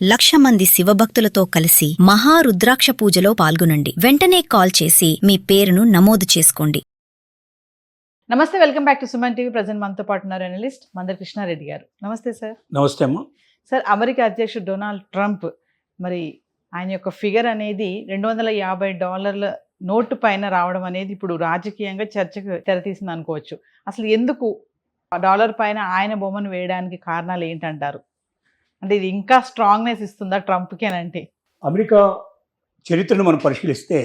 1,00,000 మంది శివభక్తులతో కలిసి మహారుద్రాక్ష పూజలో పాల్గొనండి. వెంటనే కాల్ చేసి మీ పేరును నమోదు చేసుకోండి. నమస్తే, welcome back to Suman TV. Present మనతో పాటు ఉన్నారు అనలిస్ట్ మందరి కృష్ణారెడ్డి గారు. నమస్తే సార్. నమస్తే అమ్మా. సార్, అమెరికా అధ్యక్షుడు డొనాల్డ్ ట్రంప్ మరి ఆయన యొక్క ఫిగర్ అనేది $250 నోటు పైన రావడం అనేది ఇప్పుడు రాజకీయంగా చర్చకు తెరతీసింది అనుకోవచ్చు. అసలు ఎందుకు డాలర్ పైన ఆయన బొమ్మను వేయడానికి కారణాలు ఏంటంటారు? అంటే ఇది ఇంకా స్ట్రాంగ్నెస్ ఇస్తుందా ట్రంప్కి అని? అంటే అమెరికా చరిత్రను మనం పరిశీలిస్తే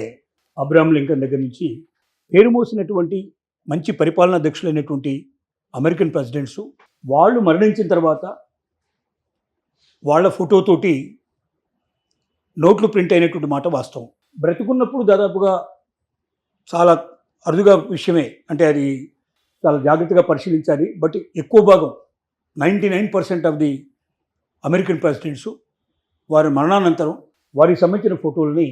అబ్రహాం లింకన్ దగ్గర నుంచి పేరు మోసినటువంటి మంచి పరిపాలనా అధ్యక్షులైనటువంటి అమెరికన్ ప్రెసిడెంట్స్ వాళ్ళు మరణించిన తర్వాత వాళ్ళ ఫోటోతోటి నోట్లు ప్రింట్ అయినటువంటి మాట వాస్తవం. బ్రతికున్నప్పుడు దాదాపుగా చాలా అరుదుగా విషయమే, అంటే అది చాలా జాగ్రత్తగా పరిశీలించాలి. బట్ ఎక్కువ భాగం 99% ఆఫ్ ది అమెరికన్ ప్రెసిడెంట్స్ వారి మరణానంతరం వారికి సంబంధించిన ఫోటోల్ని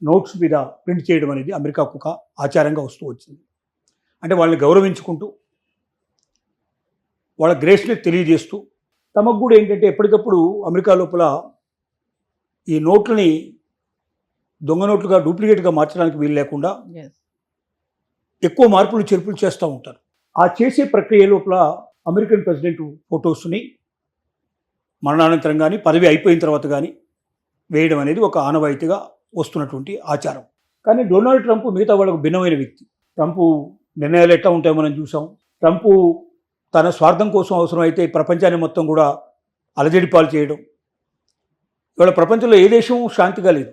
నోట్స్ మీద ప్రింట్ చేయడం అనేది అమెరికాకు ఒక ఆచారంగా వస్తూ వచ్చింది. అంటే వాళ్ళని గౌరవించుకుంటూ వాళ్ళ గ్రేస్ని తెలియజేస్తూ తమకు కూడా ఏంటంటే ఎప్పటికప్పుడు అమెరికా లోపల ఈ నోట్లని దొంగ నోట్లుగా డూప్లికేట్గా మార్చడానికి వీలు లేకుండా ఎక్కువ మార్పులు చేర్పులు చేస్తూ ఉంటారు. ఆ చేసే ప్రక్రియ లోపల అమెరికన్ ప్రెసిడెంట్ ఫొటోస్ని మరణానంతరం కానీ పదవి అయిపోయిన తర్వాత కానీ వేయడం అనేది ఒక ఆనవాయితీగా వస్తున్నటువంటి ఆచారం. కానీ డొనాల్డ్ ట్రంప్ మిగతా వాళ్ళకు భిన్నమైన వ్యక్తి. ట్రంప్ నిర్ణయాలు ఎట్లా ఉంటాయో మనం చూసాం. ట్రంప్ తన స్వార్థం కోసం అవసరమైతే ప్రపంచాన్ని మొత్తం కూడా అలజడిపాలు చేయడం. ఇవాళ ప్రపంచంలో ఏ దేశం శాంతిగా లేదు.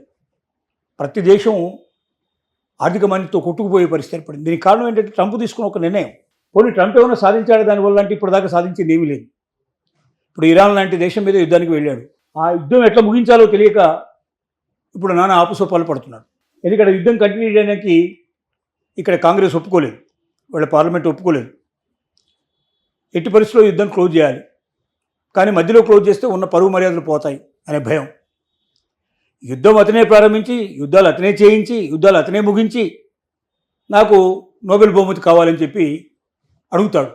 ప్రతి దేశం ఆర్థిక మందితో కొట్టుకుపోయే పరిస్థితి ఏర్పడింది. దీనికి కారణం ఏంటంటే ట్రంప్ తీసుకున్న ఒక నిర్ణయం. పోనీ ట్రంప్ ఏమైనా సాధించాడు దానివల్ల అంటే ఇప్పుడు దాకా సాధించింది ఏమీ లేదు. ఇప్పుడు ఇరాన్ లాంటి దేశం మీద యుద్ధానికి వెళ్ళాడు. ఆ యుద్ధం ఎట్లా ముగించాలో తెలియక ఇప్పుడు నానా ఆపుసోపాలు పడుతున్నాడు. ఎందుకంటే యుద్ధం కంటిన్యూ చేయడానికి ఇక్కడ కాంగ్రెస్ ఒప్పుకోలేదు, వాళ్ళ పార్లమెంట్ ఒప్పుకోలేదు. ఎట్టి పరిస్థితుల్లో యుద్ధం క్లోజ్ చేయాలి, కానీ మధ్యలో క్లోజ్ చేస్తే ఉన్న పరువు మర్యాదలు పోతాయి అనే భయం. యుద్ధం అతనే ప్రారంభించి, యుద్ధాలు అతనే చేయించి, యుద్ధాలు అతనే ముగించి నాకు నోబెల్ బహుమతి కావాలని చెప్పి అడుగుతాడు.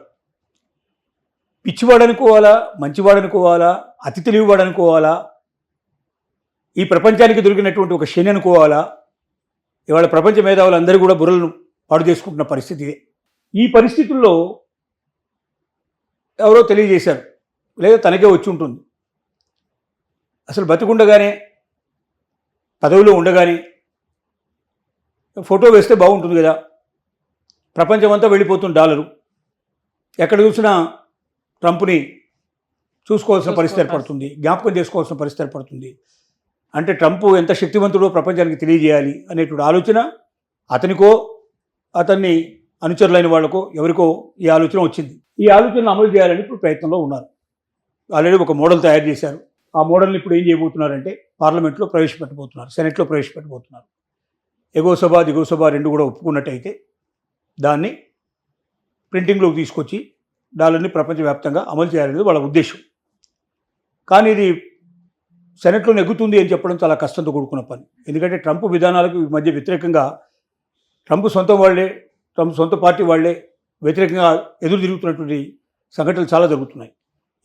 పిచ్చివాడనుకోవాలా, మంచివాడనుకోవాలా, అతి తెలివివాడనుకోవాలా, ఈ ప్రపంచానికి దొరికినటువంటి ఒక శని అనుకోవాలా? ఇవాళ ప్రపంచ మేధావులు అందరూ కూడా బుర్రలను పాడు చేసుకుంటున్న పరిస్థితి ఇదే. ఈ పరిస్థితుల్లో ఎవరో తెలియజేశారు, లేదా తనకే వచ్చి ఉంటుంది, అసలు బతికుండగానే పదవిలో ఉండగానే ఫోటో వేస్తే బాగుంటుంది కదా. ప్రపంచమంతా వెళ్ళిపోతుంది డాలరు. ఎక్కడ చూసినా ట్రంప్ని చూసుకోవాల్సిన పరిస్థితి ఏర్పడుతుంది, జ్ఞాపకం చేసుకోవాల్సిన పరిస్థితి ఏర్పడుతుంది. అంటే ట్రంప్ ఎంత శక్తివంతుడో ప్రపంచానికి తెలియజేయాలి అనేటువంటి ఆలోచన అతనికో అతన్ని అనుచరులైన వాళ్ళకో ఎవరికో ఈ ఆలోచన వచ్చింది. ఈ ఆలోచనను అమలు చేయాలని ఇప్పుడు ప్రయత్నంలో ఉన్నారు. ఆల్రెడీ ఒక మోడల్ తయారు చేశారు. ఆ మోడల్ని ఇప్పుడు ఏం చేయబోతున్నారంటే పార్లమెంట్లో ప్రవేశపెట్టబోతున్నారు, సెనెట్లో ప్రవేశపెట్టబోతున్నారు. ఎగువ సభ దిగువ సభ రెండు కూడా ఒప్పుకున్నట్టయితే దాన్ని ప్రింటింగ్లోకి తీసుకొచ్చి డాలర్ని ప్రపంచవ్యాప్తంగా అమలు చేయాలనేది వాళ్ళ ఉద్దేశం. కానీ ఇది సెనెట్లో నెగ్గుతుంది అని చెప్పడం చాలా కష్టంతో కూడుకున్న పని. ఎందుకంటే ట్రంప్ విధానాలకు ఈ మధ్య వ్యతిరేకంగా ట్రంప్ సొంత పార్టీ వాళ్ళే వ్యతిరేకంగా ఎదురు తిరుగుతున్నటువంటి సంఘటనలు చాలా జరుగుతున్నాయి.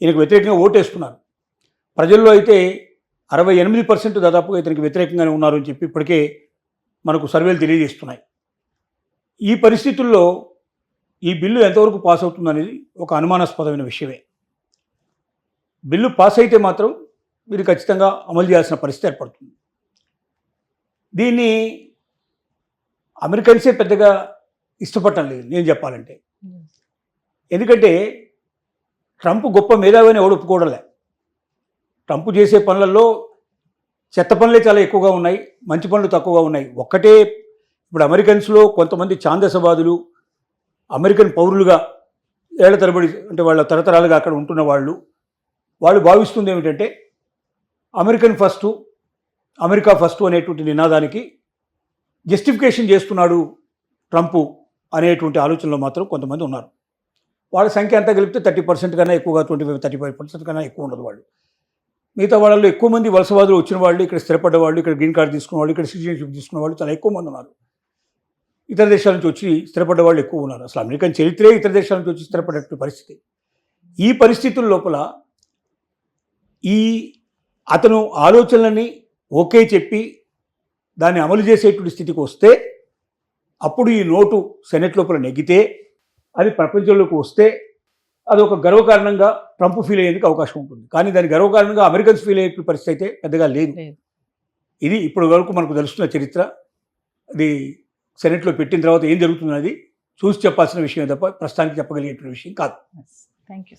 ఈయనకు వ్యతిరేకంగా ఓటేస్తున్నారు. ప్రజల్లో అయితే 68% దాదాపుగా ఇతనికి వ్యతిరేకంగానే ఉన్నారు అని చెప్పి ఇప్పటికే మనకు సర్వేలు తెలియజేస్తున్నాయి. ఈ పరిస్థితుల్లో ఈ బిల్లు ఎంతవరకు పాస్ అవుతుందనేది ఒక అనుమానాస్పదమైన విషయమే. బిల్లు పాస్ అయితే మాత్రం మీరు ఖచ్చితంగా అమలు చేయాల్సిన పరిస్థితి ఏర్పడుతుంది. దీన్ని అమెరికన్సే పెద్దగా ఇష్టపడటం లేదు నేను చెప్పాలంటే. ఎందుకంటే ట్రంప్ గొప్ప మేధావి అని ఎవడు ఒప్పుకోవడంలే. ట్రంప్ చేసే పనులలో చెత్త పనులే చాలా ఎక్కువగా ఉన్నాయి, మంచి పనులు తక్కువగా ఉన్నాయి. ఒక్కటే ఇప్పుడు అమెరికన్స్లో కొంతమంది ఛాందసవాదులు, అమెరికన్ పౌరులుగా ఏళ్ల తరబడి అంటే వాళ్ళ తరతరాలుగా అక్కడ ఉంటున్న వాళ్ళు భావిస్తుంది ఏమిటంటే అమెరికన్ ఫస్ట్, అమెరికా ఫస్ట్ అనేటువంటి నినాదానికి జస్టిఫికేషన్ చేస్తున్నాడు ట్రంప్ అనేటువంటి ఆలోచనలో మాత్రం కొంతమంది ఉన్నారు. వాళ్ళ సంఖ్య అంతా కలిపితే 30% కన్నా ఎక్కువగా 25-35% కన్నా ఎక్కువ ఉండదు వాళ్ళు. మిగతా వాళ్ళలో ఎక్కువ మంది వలసవాదులు వచ్చిన వాళ్ళు, ఇక్కడ స్థిరపడ్డ వాళ్ళు, ఇక్కడ గ్రీన్ కార్డు తీసుకున్న వాళ్ళు, ఇక్కడ సిటిజన్షిప్ తీసుకున్న వాళ్ళు చాలా ఎక్కువ మంది ఉన్నారు. ఇతర దేశాల నుంచి వచ్చి స్థిరపడ్డ వాళ్ళు ఎక్కువ ఉన్నారు. అసలు అమెరికన్ చరిత్రే ఇతర దేశాల నుంచి వచ్చి స్థిరపడే పరిస్థితి. ఈ పరిస్థితుల లోపల ఈ అతను ఆలోచనలని ఓకే చెప్పి దాన్ని అమలు చేసేటువంటి స్థితికి వస్తే అప్పుడు ఈ నోటు సెనెట్ లోపల నెగ్గితే అది ప్రపంచంలోకి వస్తే అది ఒక గర్వకారణంగా ట్రంప్ ఫీల్ అయ్యేందుకు అవకాశం ఉంటుంది. కానీ దాని గర్వకారణంగా అమెరికన్స్ ఫీల్ అయ్యే పరిస్థితి అయితే పెద్దగా లేదు. ఇది ఇప్పటి వరకు మనకు తెలుస్తున్న చరిత్ర. అది సెనెట్లో పెట్టిన తర్వాత ఏం జరుగుతున్నది చూసి చెప్పాల్సిన విషయం తప్ప ప్రస్తుతానికి చెప్పగలిగేటువంటి విషయం కాదు. Thank you.